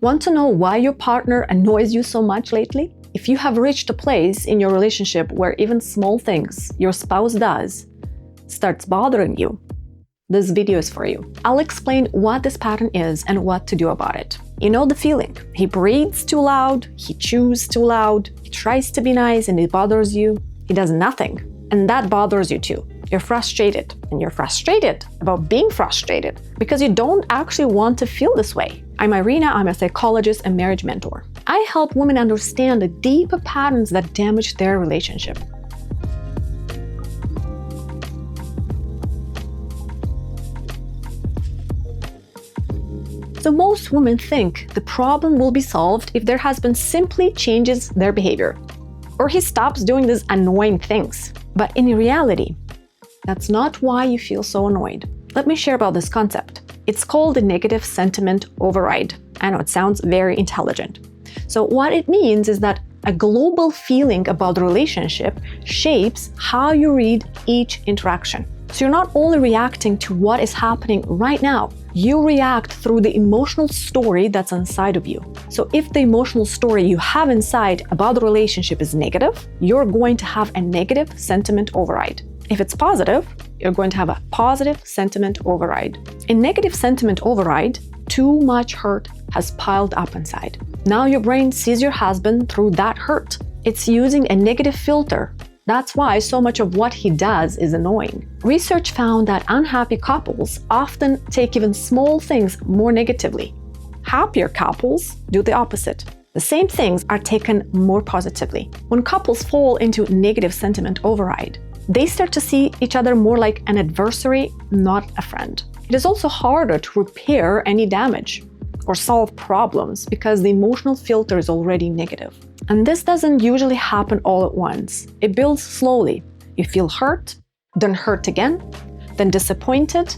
Want to know why your partner annoys you so much lately? If you have reached a place in your relationship where even small things your spouse does starts bothering you, this video is for you. I'll explain what this pattern is and what to do about it. You know the feeling. He breathes too loud, he chews too loud, he tries to be nice and it bothers you. He does nothing, and that bothers you too. You're frustrated, and you're frustrated about being frustrated because you don't actually want to feel this way. I'm Irina, I'm a psychologist and marriage mentor. I help women understand the deeper patterns that damage their relationship. So most women think the problem will be solved if their husband simply changes their behavior, or he stops doing these annoying things. But in reality, that's not why you feel so annoyed. Let me share about this concept. It's called the negative sentiment override. I know it sounds very intelligent. So what it means is that a global feeling about the relationship shapes how you read each interaction. So you're not only reacting to what is happening right now, you react through the emotional story that's inside of you. So if the emotional story you have inside about the relationship is negative, you're going to have a negative sentiment override. If it's positive, you're going to have a positive sentiment override. In negative sentiment override, too much hurt has piled up inside. Now your brain sees your husband through that hurt. It's using a negative filter. That's why so much of what he does is annoying. Research found that unhappy couples often take even small things more negatively. Happier couples do the opposite. The same things are taken more positively. When couples fall into negative sentiment override, they start to see each other more like an adversary, not a friend. It is also harder to repair any damage or solve problems because the emotional filter is already negative. And this doesn't usually happen all at once. It builds slowly. You feel hurt, then hurt again, then disappointed,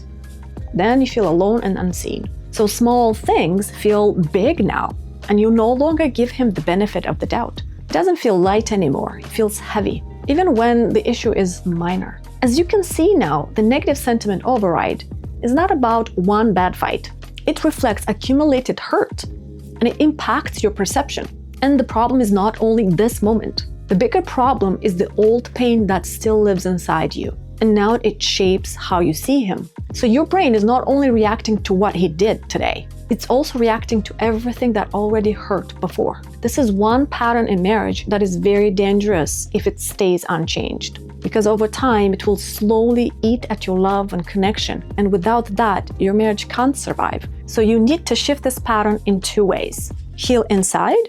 then you feel alone and unseen. So small things feel big now, and you no longer give him the benefit of the doubt. It doesn't feel light anymore, it feels heavy, even when the issue is minor. As you can see now, the negative sentiment override is not about one bad fight. It reflects accumulated hurt, and it impacts your perception. And the problem is not only this moment. The bigger problem is the old pain that still lives inside you. And now it shapes how you see him. So your brain is not only reacting to what he did today, it's also reacting to everything that already hurt before. This is one pattern in marriage that is very dangerous if it stays unchanged. Because over time, it will slowly eat at your love and connection. And without that, your marriage can't survive. So you need to shift this pattern in two ways. Heal inside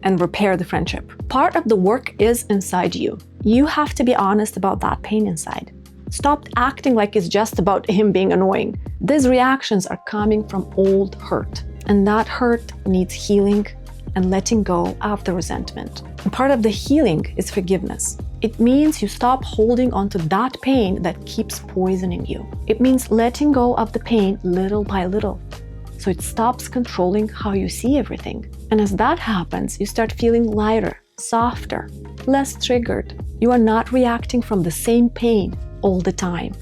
and repair the friendship. Part of the work is inside you. You have to be honest about that pain inside. Stop acting like it's just about him being annoying. These reactions are coming from old hurt, and that hurt needs healing and letting go of the resentment. And part of the healing is forgiveness. It means you stop holding onto that pain that keeps poisoning you. It means letting go of the pain little by little, so it stops controlling how you see everything. And as that happens, you start feeling lighter, softer, less triggered. You are not reacting from the same pain all the time.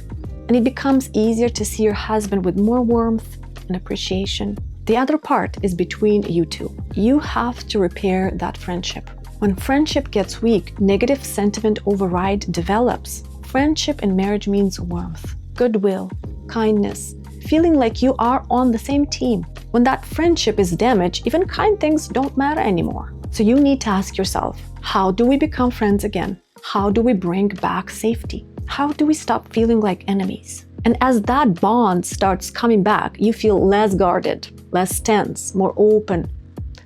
And it becomes easier to see your husband with more warmth and appreciation. The other part is between you two. You have to repair that friendship. When friendship gets weak, negative sentiment override develops. Friendship in marriage means warmth, goodwill, kindness, feeling like you are on the same team. When that friendship is damaged, even kind things don't matter anymore. So you need to ask yourself, how do we become friends again? How do we bring back safety? How do we stop feeling like enemies? And as that bond starts coming back, you feel less guarded, less tense, more open,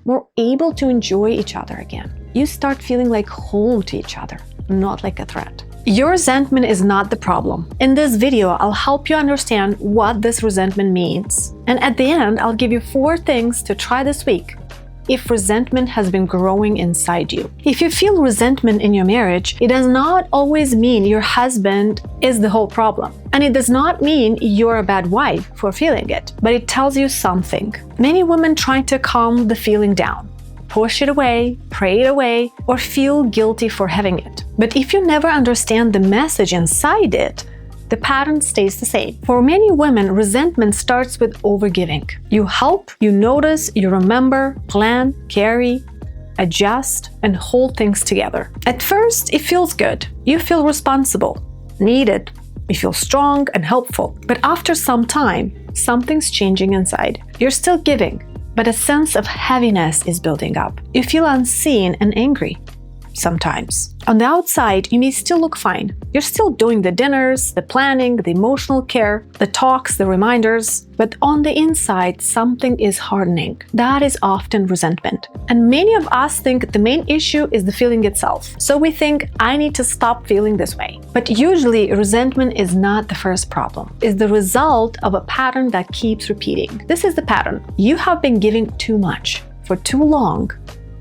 more able to enjoy each other again. You start feeling like home to each other, not like a threat. Your resentment is not the problem. In this video, I'll help you understand what this resentment means. And at the end, I'll give you 4 things to try this week if resentment has been growing inside you. If you feel resentment in your marriage, it does not always mean your husband is the whole problem. And it does not mean you're a bad wife for feeling it, but it tells you something. Many women try to calm the feeling down, push it away, pray it away, or feel guilty for having it. But if you never understand the message inside it, the pattern stays the same. For many women, resentment starts with overgiving. You help, you notice, you remember, plan, carry, adjust, and hold things together. At first, it feels good. You feel responsible, needed. You feel strong and helpful. But after some time, something's changing inside. You're still giving, but a sense of heaviness is building up. You feel unseen and angry. Sometimes. On the outside, you may still look fine. You're still doing the dinners, the planning, the emotional care, the talks, the reminders. But on the inside, something is hardening. That is often resentment. And many of us think the main issue is the feeling itself. So we think, I need to stop feeling this way. But usually, resentment is not the first problem. It's the result of a pattern that keeps repeating. This is the pattern. You have been giving too much for too long,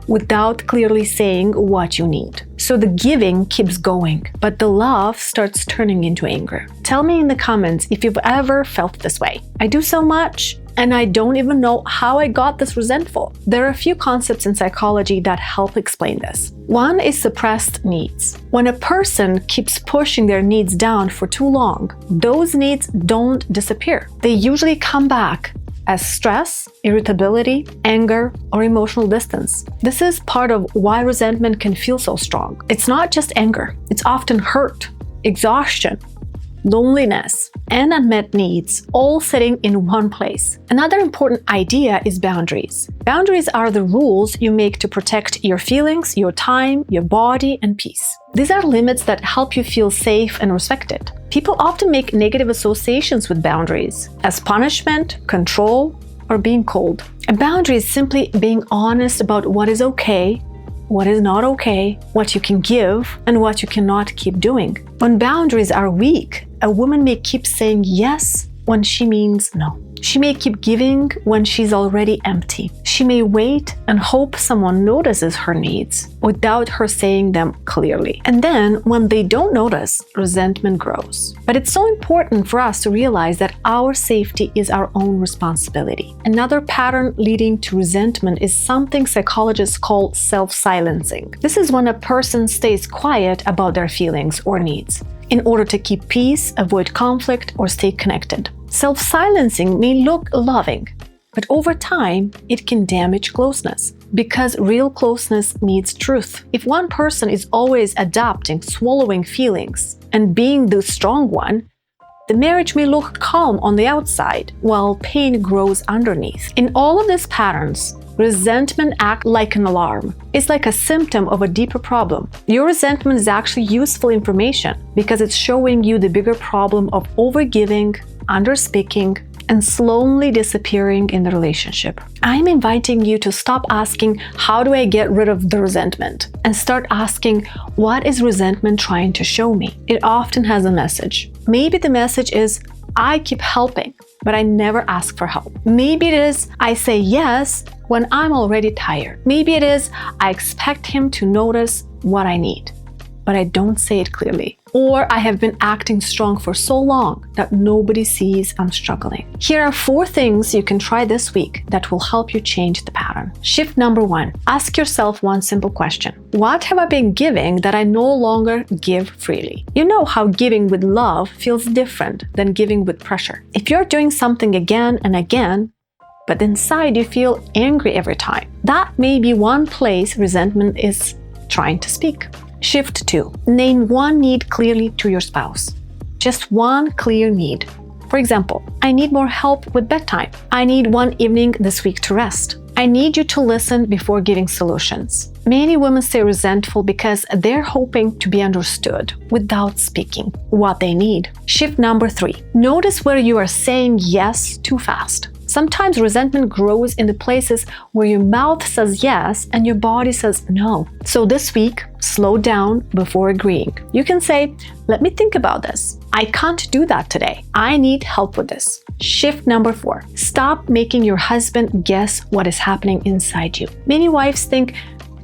without clearly saying what you need. So the giving keeps going, but the love starts turning into anger. Tell me in the comments if you've ever felt this way. I do so much, and I don't even know how I got this resentful. There are a few concepts in psychology that help explain this. One is suppressed needs. When a person keeps pushing their needs down for too long, those needs don't disappear. They usually come back as stress, irritability, anger, or emotional distance. This is part of why resentment can feel so strong. It's not just anger. It's often hurt, exhaustion, loneliness, and unmet needs, all sitting in one place. Another important idea is boundaries. Boundaries are the rules you make to protect your feelings, your time, your body, and peace. These are limits that help you feel safe and respected. People often make negative associations with boundaries as punishment, control, or being cold. A boundary is simply being honest about what is okay, what is not okay, what you can give, and what you cannot keep doing. When boundaries are weak, a woman may keep saying yes when she means no. She may keep giving when she's already empty. She may wait and hope someone notices her needs without her saying them clearly. And then, when they don't notice, resentment grows. But it's so important for us to realize that our safety is our own responsibility. Another pattern leading to resentment is something psychologists call self-silencing. This is when a person stays quiet about their feelings or needs in order to keep peace, avoid conflict, or stay connected. Self-silencing may look loving, but over time, it can damage closeness because real closeness needs truth. If one person is always adapting, swallowing feelings, and being the strong one, the marriage may look calm on the outside while pain grows underneath. In all of these patterns, resentment acts like an alarm. It's like a symptom of a deeper problem. Your resentment is actually useful information because it's showing you the bigger problem of overgiving, underspeaking, and slowly disappearing in the relationship. I'm inviting you to stop asking, how do I get rid of the resentment? And start asking, what is resentment trying to show me? It often has a message. Maybe the message is, I keep helping, but I never ask for help. Maybe it is, I say yes when I'm already tired. Maybe it is, I expect him to notice what I need, but I don't say it clearly. Or I have been acting strong for so long that nobody sees I'm struggling. Here are 4 things you can try this week that will help you change the pattern. Shift number 1. Ask yourself one simple question. What have I been giving that I no longer give freely? You know how giving with love feels different than giving with pressure. If you're doing something again and again, but inside you feel angry every time, that may be one place resentment is trying to speak. Shift 2. Name one need clearly to your spouse. Just one clear need. For example, I need more help with bedtime. I need one evening this week to rest. I need you to listen before giving solutions. Many women stay resentful because they're hoping to be understood without speaking what they need. Shift number 3. Notice where you are saying yes too fast. Sometimes resentment grows in the places where your mouth says yes and your body says no. So this week, slow down before agreeing. You can say, let me think about this. I can't do that today. I need help with this. Shift number 4. Stop making your husband guess what is happening inside you. Many wives think,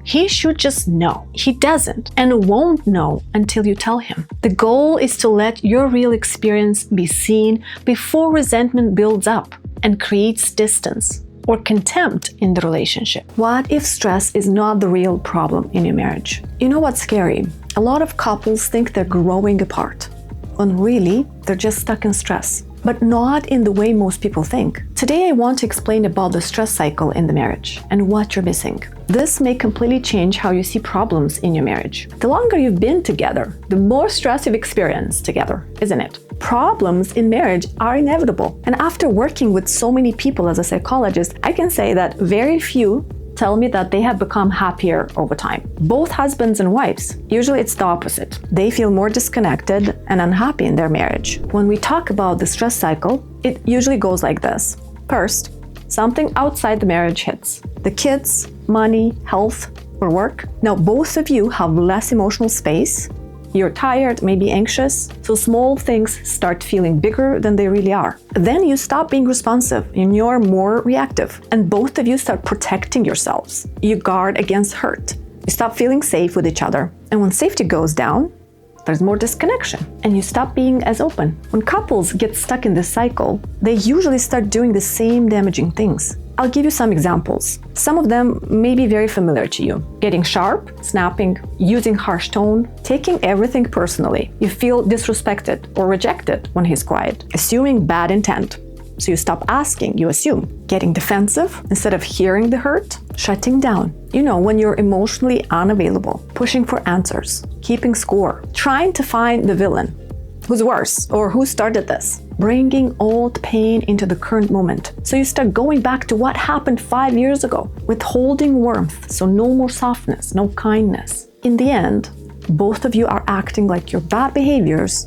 he should just know. He doesn't and won't know until you tell him. The goal is to let your real experience be seen before resentment builds up and creates distance or contempt in the relationship. What if stress is not the real problem in your marriage? You know what's scary? A lot of couples think they're growing apart. when really they're just stuck in stress, but not in the way most people think. Today, I want to explain about the stress cycle in the marriage and what you're missing. This may completely change how you see problems in your marriage. The longer you've been together, the more stress you've experienced together, isn't it? Problems in marriage are inevitable. And after working with so many people as a psychologist, I can say that very few tell me that they have become happier over time. Both husbands and wives, usually it's the opposite. They feel more disconnected and unhappy in their marriage. When we talk about the stress cycle, it usually goes like this. First, something outside the marriage hits. The kids, money, health, or work. Now, both of you have less emotional space. You're tired, maybe anxious, so small things start feeling bigger than they really are. Then you stop being responsive and you're more reactive, and both of you start protecting yourselves. You guard against hurt. You stop feeling safe with each other. And when safety goes down, there's more disconnection, and you stop being as open. When couples get stuck in this cycle, they usually start doing the same damaging things. I'll give you some examples. Some of them may be very familiar to you. Getting sharp, snapping, using harsh tone, taking everything personally. You feel disrespected or rejected when he's quiet. Assuming bad intent. So you stop asking, you assume. Getting defensive instead of hearing the hurt. Shutting down. You know, when you're emotionally unavailable. Pushing for answers. Keeping score. Trying to find the villain. Who's worse or who started this? Bringing old pain into the current moment. So you start going back to what happened 5 years ago, withholding warmth, so no more softness, no kindness. In the end, both of you are acting like your bad behaviors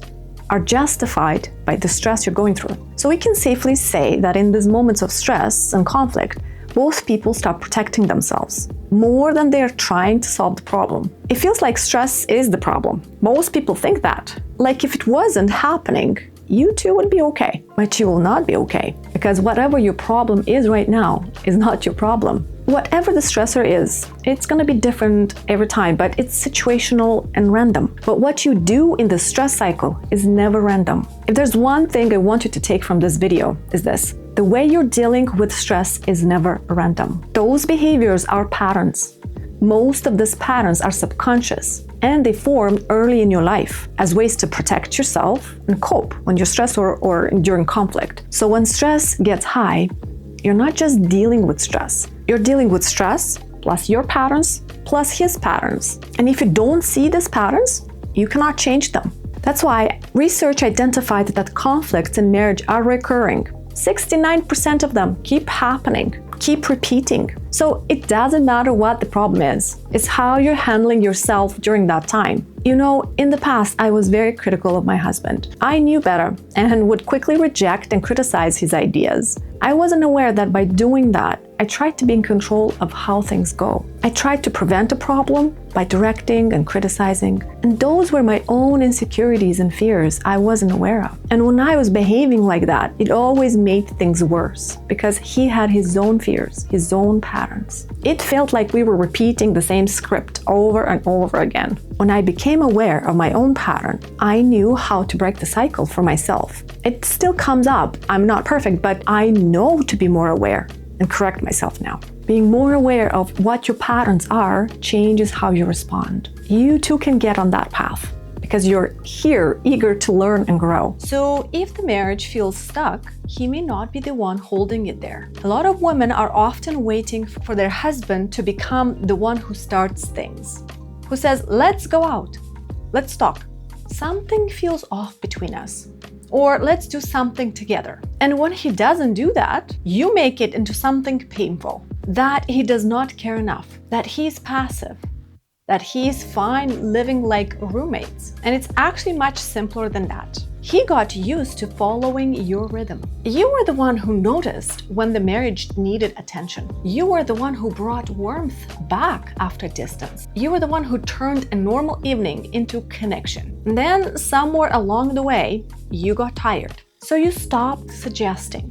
are justified by the stress you're going through. So we can safely say that in these moments of stress and conflict, both people start protecting themselves more than they're trying to solve the problem. It feels like stress is the problem. Most people think that. Like if it wasn't happening, you two would be okay, but you will not be okay, because whatever your problem is right now is not your problem. Whatever the stressor is, it's gonna be different every time, but it's situational and random. But what you do in the stress cycle is never random. If there's one thing I want you to take from this video, is this. The way you're dealing with stress is never random. Those behaviors are patterns. Most of these patterns are subconscious, and they formed early in your life as ways to protect yourself and cope when you're stressed or during conflict. So when stress gets high, you're not just dealing with stress. You're dealing with stress plus your patterns plus his patterns. And if you don't see these patterns, you cannot change them. That's why research identified that conflicts in marriage are recurring. 69% of them keep happening, keep repeating. So it doesn't matter what the problem is. It's how you're handling yourself during that time. You know, in the past, I was very critical of my husband. I knew better and would quickly reject and criticize his ideas. I wasn't aware that by doing that, I tried to be in control of how things go. I tried to prevent a problem by directing and criticizing. And those were my own insecurities and fears I wasn't aware of. And when I was behaving like that, it always made things worse because he had his own fears, his own patterns. It felt like we were repeating the same script over and over again. When I became aware of my own pattern, I knew how to break the cycle for myself. It still comes up. I'm not perfect, but I know to be more aware and correct myself now. Being more aware of what your patterns are changes how you respond. You too can get on that path because you're here eager to learn and grow. So if the marriage feels stuck, he may not be the one holding it there. A lot of women are often waiting for their husband to become the one who starts things, who says, let's go out, let's talk. Something feels off between us. Or let's do something together. And when he doesn't do that, you make it into something painful. That he does not care enough, that he's passive, that he's fine living like roommates. And it's actually much simpler than that. He got used to following your rhythm. You were the one who noticed when the marriage needed attention. You were the one who brought warmth back after distance. You were the one who turned a normal evening into connection. And then somewhere along the way, you got tired. So you stopped suggesting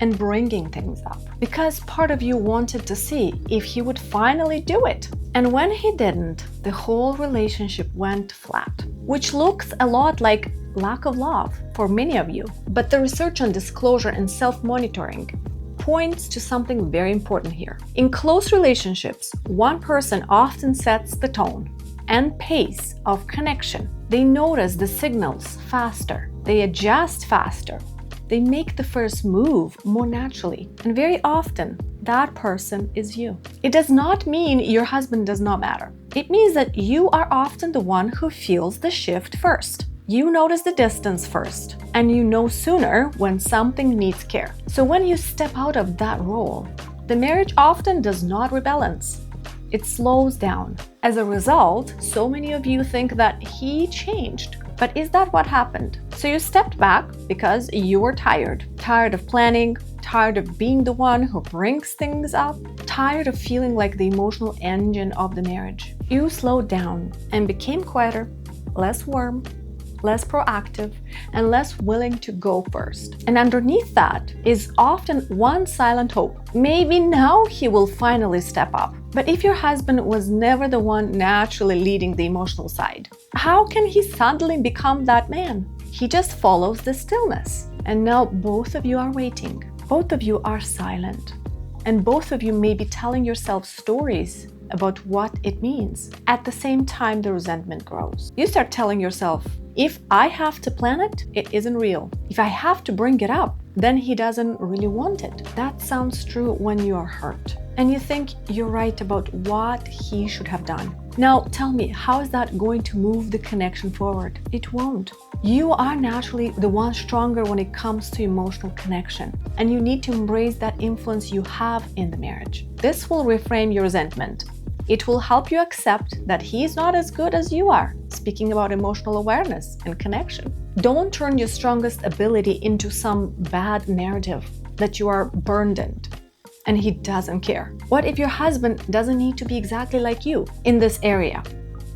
and bringing things up because part of you wanted to see if he would finally do it. And when he didn't, the whole relationship went flat, which looks a lot like lack of love for many of you. But the research on disclosure and self-monitoring points to something very important here. In close relationships, one person often sets the tone, and pace of connection. They notice the signals faster. They adjust faster. They make the first move more naturally. And very often, that person is you. It does not mean your husband does not matter. It means that you are often the one who feels the shift first. You notice the distance first, and you know sooner when something needs care. So when you step out of that role, the marriage often does not rebalance. It slows down. As a result, so many of you think that he changed. But is that what happened? So you stepped back because you were tired. Tired of planning, tired of being the one who brings things up, tired of feeling like the emotional engine of the marriage. You slowed down and became quieter, less warm, less proactive, and less willing to go first. And underneath that is often one silent hope. Maybe now he will finally step up. But if your husband was never the one naturally leading the emotional side, how can he suddenly become that man? He just follows the stillness. And now both of you are waiting. Both of you are silent. And both of you may be telling yourself stories about what it means. At the same time, the resentment grows. You start telling yourself, if I have to plan it, it isn't real. If I have to bring it up, then he doesn't really want it. That sounds true when you are hurt. And you think you're right about what he should have done. Now tell me, how is that going to move the connection forward? It won't. You are naturally the one stronger when it comes to emotional connection, and you need to embrace that influence you have in the marriage. This will reframe your resentment. It will help you accept that he is not as good as you are, speaking about emotional awareness and connection. Don't turn your strongest ability into some bad narrative that you are burdened and he doesn't care. What if your husband doesn't need to be exactly like you in this area?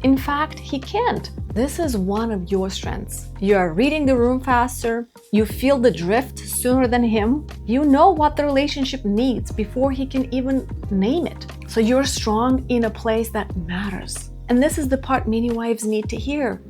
In fact, he can't. This is one of your strengths. You are reading the room faster. You feel the drift sooner than him. You know what the relationship needs before he can even name it. So you're strong in a place that matters. And this is the part many wives need to hear.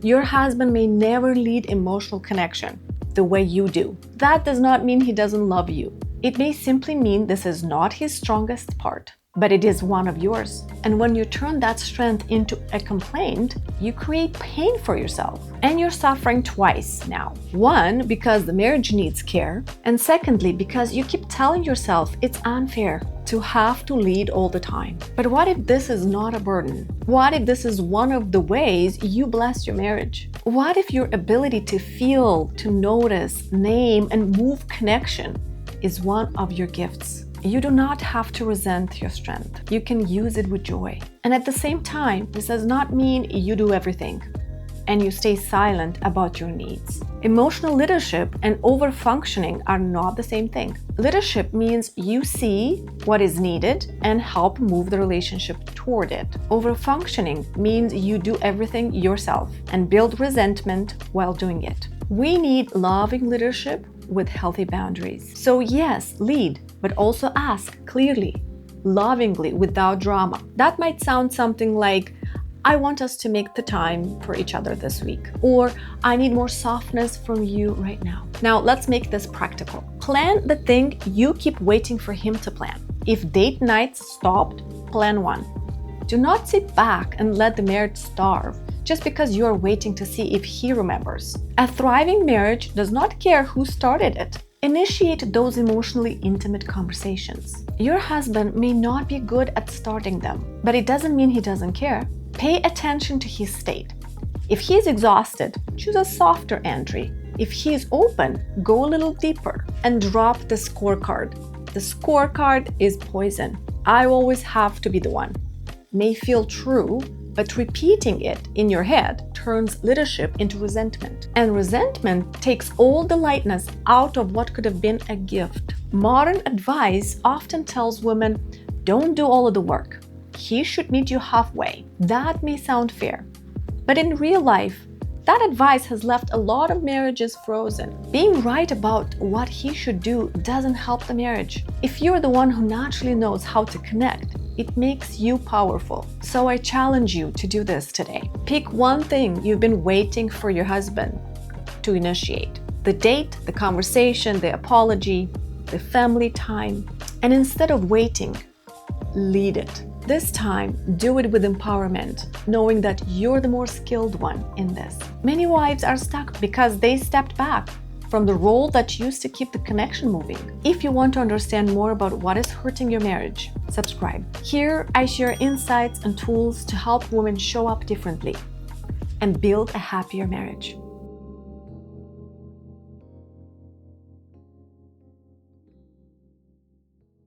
Your husband may never lead emotional connection the way you do. That does not mean he doesn't love you. It may simply mean this is not his strongest part, but it is one of yours. And when you turn that strength into a complaint, you create pain for yourself. And you're suffering twice now. One, because the marriage needs care. And secondly, because you keep telling yourself it's unfair to have to lead all the time. But what if this is not a burden? What if this is one of the ways you bless your marriage? What if your ability to feel, to notice, name, and move connection is one of your gifts? You do not have to resent your strength. You can use it with joy. And at the same time, this does not mean you do everything and you stay silent about your needs. Emotional leadership and over-functioning are not the same thing. Leadership means you see what is needed and help move the relationship toward it. Over-functioning means you do everything yourself and build resentment while doing it. We need loving leadership with healthy boundaries. So yes, lead, but also ask clearly, lovingly, without drama. That might sound something like, I want us to make the time for each other this week, or I need more softness from you right now. Now let's make this practical. Plan the thing you keep waiting for him to plan. If date nights stopped, plan one. Do not sit back and let the marriage starve just because you are waiting to see if he remembers. A thriving marriage does not care who started it. Initiate those emotionally intimate conversations. Your husband may not be good at starting them, but it doesn't mean he doesn't care. Pay attention to his state. If he is exhausted, choose a softer entry. If he is open, go a little deeper and drop the scorecard. The scorecard is poison. I always have to be the one. May feel true, but repeating it in your head turns leadership into resentment. And resentment takes all the lightness out of what could have been a gift. Modern advice often tells women, don't do all of the work. He should meet you halfway. That may sound fair, but in real life, that advice has left a lot of marriages frozen. Being right about what he should do doesn't help the marriage. If you're the one who naturally knows how to connect, it makes you powerful. So I challenge you to do this today. Pick one thing you've been waiting for your husband to initiate. The date, the conversation, the apology, the family time. And instead of waiting, lead it. This time, do it with empowerment, knowing that you're the more skilled one in this. Many wives are stuck because they stepped back from the role that used to keep the connection moving. If you want to understand more about what is hurting your marriage, subscribe. Here, I share insights and tools to help women show up differently and build a happier marriage.